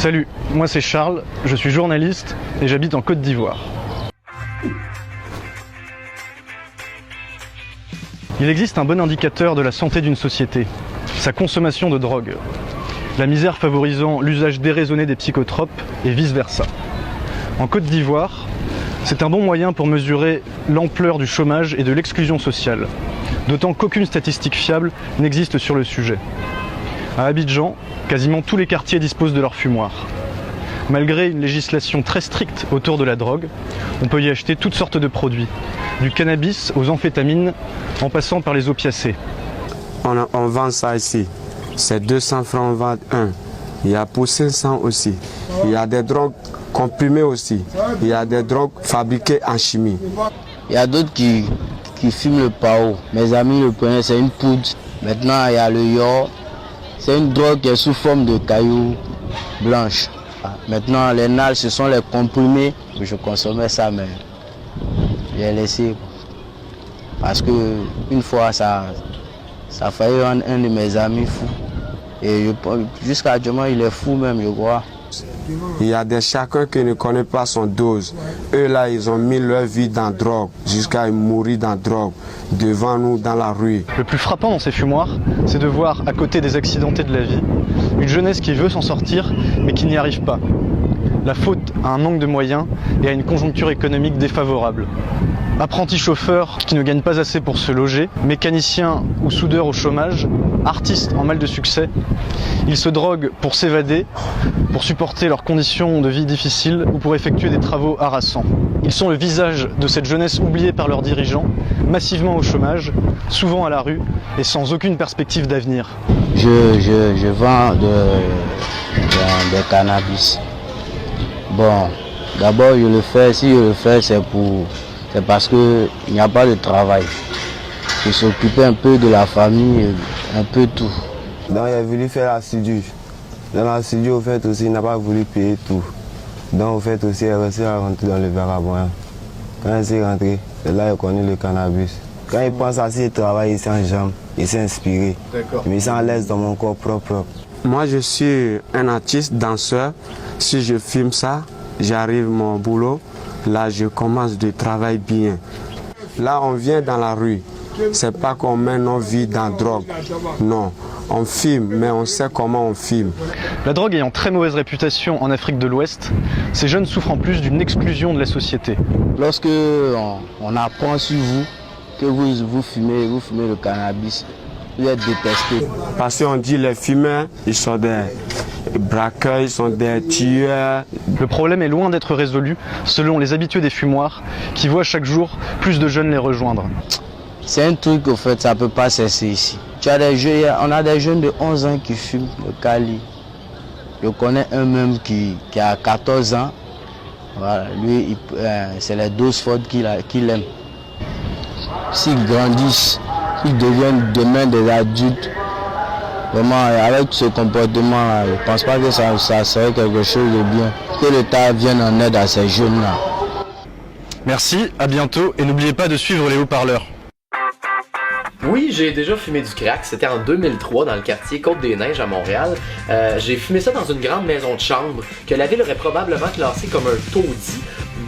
Salut, moi c'est Charles, je suis journaliste et j'habite en Côte d'Ivoire. Il existe un bon indicateur de la santé d'une société, sa consommation de drogue. La misère favorisant l'usage déraisonné des psychotropes et vice-versa. En Côte d'Ivoire, c'est un bon moyen pour mesurer l'ampleur du chômage et de l'exclusion sociale, d'autant qu'aucune statistique fiable n'existe sur le sujet. À Abidjan, quasiment tous les quartiers disposent de leur fumoir. Malgré une législation très stricte autour de la drogue, on peut y acheter toutes sortes de produits, du cannabis aux amphétamines, en passant par les opiacés. On vend ça ici, c'est 200 francs, on vend un. Il y a pour 500 aussi. Il y a des drogues comprimées aussi. Il y a des drogues fabriquées en chimie. Il y a d'autres qui fument le pao. Mes amis le prenaient, c'est une poudre. Maintenant, il y a le yor. C'est une drogue qui est sous forme de cailloux blanches. Maintenant, les nals, ce sont les comprimés. Je consommais ça, mais j'ai laissé. Parce que une fois, ça a failli rendre un de mes amis fou. Et jusqu'à actuellement, il est fou même, je crois. Il y a des chacun qui ne connaît pas son dose. Eux là, ils ont mis leur vie dans la drogue, jusqu'à mourir dans la drogue, devant nous dans la rue. Le plus frappant dans ces fumoirs, c'est de voir, à côté des accidentés de la vie, une jeunesse qui veut s'en sortir, mais qui n'y arrive pas. La faute à un manque de moyens et à une conjoncture économique défavorable. Apprentis chauffeurs qui ne gagnent pas assez pour se loger, mécaniciens ou soudeurs au chômage, artistes en mal de succès, ils se droguent pour s'évader, pour supporter leurs conditions de vie difficiles ou pour effectuer des travaux harassants. Ils sont le visage de cette jeunesse oubliée par leurs dirigeants, massivement au chômage, souvent à la rue et sans aucune perspective d'avenir. Je vends des cannabis. Bon, d'abord je le fais, si je le fais c'est parce qu'il n'y a pas de travail. Il s'occupait un peu de la famille, un peu tout. Donc il a voulu faire l'assidu. Dans l'assidu, au fait aussi, il n'a pas voulu payer tout. Donc au fait aussi, il est resté à rentrer dans le vagabond. Quand il s'est rentré, c'est là qu'il a connu le cannabis. Quand il pense à s'il travaille, il s'en jambe, il s'est inspiré. Mais il s'en laisse dans mon corps propre. Moi je suis un artiste, danseur. Si je filme ça, j'arrive à mon boulot. Là, je commence de travailler bien. Là, on vient dans la rue. C'est pas qu'on met nos vies dans la drogue. Non, on filme, mais on sait comment on filme. La drogue ayant très mauvaise réputation en Afrique de l'Ouest, ces jeunes souffrent en plus d'une exclusion de la société. Lorsque on apprend sur vous que vous fumez le cannabis, vous êtes détesté. Parce qu'on dit les fumeurs, ils sont des braqueurs, ils sont des tueurs. Le problème est loin d'être résolu, selon les habitués des fumoirs, qui voient chaque jour plus de jeunes les rejoindre. C'est un truc, au fait, ça ne peut pas cesser ici. On a des jeunes de 11 ans qui fument le Cali. Je connais un même qui a 14 ans. Voilà, lui, c'est les doses fortes qu'il aime. S'ils grandissent, ils deviennent demain des adultes. Vraiment, avec ce comportement-là, je ne pense pas que ça serait quelque chose de bien. Que l'État vienne en aide à ces jeunes-là. Merci, à bientôt et n'oubliez pas de suivre les haut-parleurs. Oui, j'ai déjà fumé du crack, c'était en 2003 dans le quartier Côte-des-Neiges à Montréal. J'ai fumé ça dans une grande maison de chambre que la ville aurait probablement classée comme un taudis.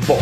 Bon,